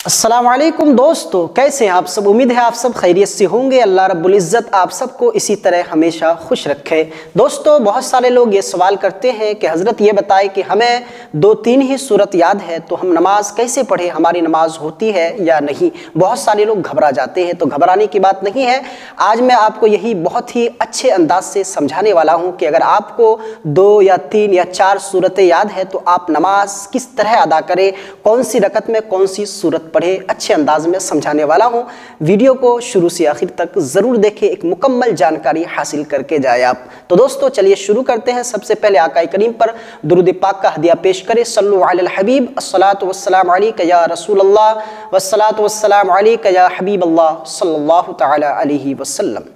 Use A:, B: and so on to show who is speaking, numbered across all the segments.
A: अस्सलाम वालेकुम दोस्तों, कैसे हैं आप सब। उम्मीद है आप सब खैरियत से होंगे। अल्लाह रब्बुल इज़्ज़त आप सबको इसी तरह हमेशा खुश रखे। दोस्तों, बहुत सारे लोग ये सवाल करते हैं कि हज़रत ये बताए कि हमें 2-3 ही सूरत याद है तो हम नमाज कैसे पढ़े, हमारी नमाज होती है या नहीं। बहुत सारे लोग घबरा जाते हैं, तो घबराने की बात नहीं है। आज मैं आपको यही बहुत ही अच्छे अंदाज से समझाने वाला हूँ कि अगर आपको 2 या 3 या 4 सूरतें याद है तो आप नमाज किस तरह अदा करें, कौन सी रकत में कौन सी सूरत पढ़े, अच्छे अंदाज में समझाने वाला हूं। वीडियो को शुरू से आखिर तक जरूर देखें, एक मुकम्मल जानकारी हासिल करके जाए आप। तो दोस्तों चलिए शुरू करते हैं। सबसे पहले आका करीम पर दुरूद पाक का हदिया पेश करें। सल्लु अलल हबीब अस्सलातु वस्सलाम अलैका या रसूल अल्लाह वस्सलातु वस्सलाम अलैका या हबीब अल्लाह सल्लल्लाहु तआला अलैहि वसल्लम।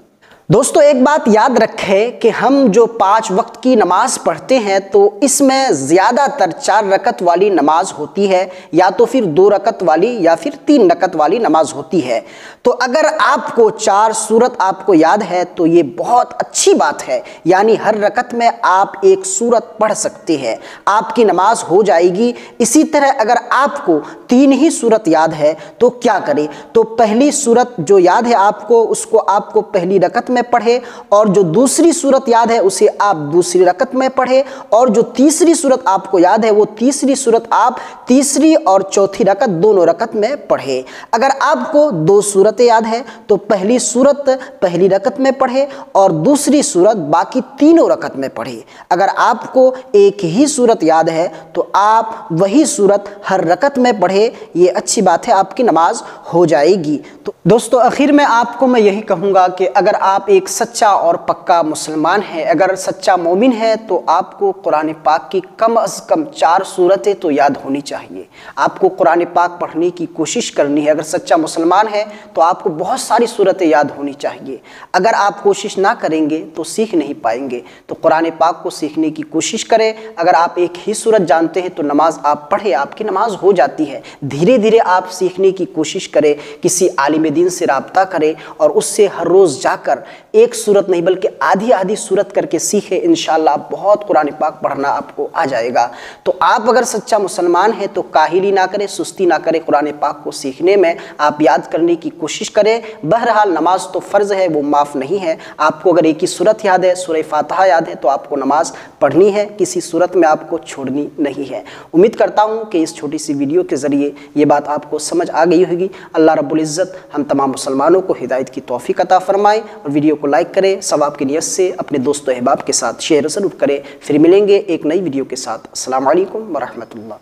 A: दोस्तों, एक बात याद रखें कि हम जो 5 वक्त की नमाज पढ़ते हैं तो इसमें ज़्यादातर 4 रकत वाली नमाज होती है, या तो फिर 2 रकत वाली या फिर 3 रकत वाली नमाज होती है। तो अगर आपको 4 सूरत आपको याद है तो ये बहुत अच्छी बात है, यानी हर रकत में आप एक सूरत पढ़ सकते हैं, आपकी नमाज हो जाएगी। इसी तरह अगर आपको 3 ही सूरत याद है तो क्या करें, तो पहली सूरत जो याद है आपको, उसको आपको पहली रकत में पढ़े, और जो दूसरी सूरत याद है उसे आप दूसरी रकत में पढ़े, और जो तीसरी सूरत आपको याद है वो तीसरी सूरत आप तीसरी और चौथी रकत दोनों रकत में पढ़े। अगर आपको 2 सूरतें याद है तो पहली सूरत पहली रकत में पढ़े और दूसरी सूरत बाकी तीनों रकत में पढ़े। अगर आपको एक ही सूरत याद है तो आप वही सूरत हर रकत में पढ़े। ये अच्छी बात है, आपकी नमाज हो जाएगी। तो दोस्तों, आखिर में आपको मैं यही कहूँगा कि अगर आप एक सच्चा और पक्का मुसलमान है, अगर सच्चा मोमिन है, तो आपको कुरान पाक की कम अज़ कम 4 सूरतें तो याद होनी चाहिए। आपको कुरान पाक पढ़ने की कोशिश करनी है। अगर सच्चा मुसलमान है तो आपको बहुत सारी सूरतें याद होनी चाहिए। अगर आप कोशिश ना करेंगे तो सीख नहीं पाएंगे। तो कुरान पाक को सीखने की कोशिश करें। अगर आप एक ही सूरत जानते हैं तो नमाज आप पढ़े, आपकी नमाज हो जाती है। धीरे धीरे आप सीखने की कोशिश करें, किसी आलिम दीन से राब्ता करें और उससे हर रोज़ जाकर एक सूरत नहीं बल्कि आधी आधी सूरत करके सीखे। इंशाअल्लाह बहुत कुरान पाक पढ़ना आपको आ जाएगा। तो आप अगर सच्चा मुसलमान हैं तो काहिली ना करें, सुस्ती ना करें, कुरान पाक को सीखने में आप याद करने की कोशिश करें। बहरहाल नमाज तो फ़र्ज़ है, वो माफ़ नहीं है। आपको अगर एक ही सूरत याद है, सूरह फातिहा याद है, तो आपको नमाज पढ़नी है, किसी सूरत में आपको छोड़नी नहीं है। उम्मीद करता हूँ कि इस छोटी सी वीडियो के ज़रिए ये बात आपको समझ आ गई होगी। अल्लाह रब्बुल इज़्ज़त हम तमाम मुसलमानों को हिदायत की तौफ़ीक़ अता फ़रमाए। और वीडियो को लाइक करें, सवाब की नियत से अपने दोस्तों अहबाब के साथ शेयर ज़रूर करें। फिर मिलेंगे एक नई वीडियो के साथ। अस्सलामु अलैकुम व रहमतुल्लाह।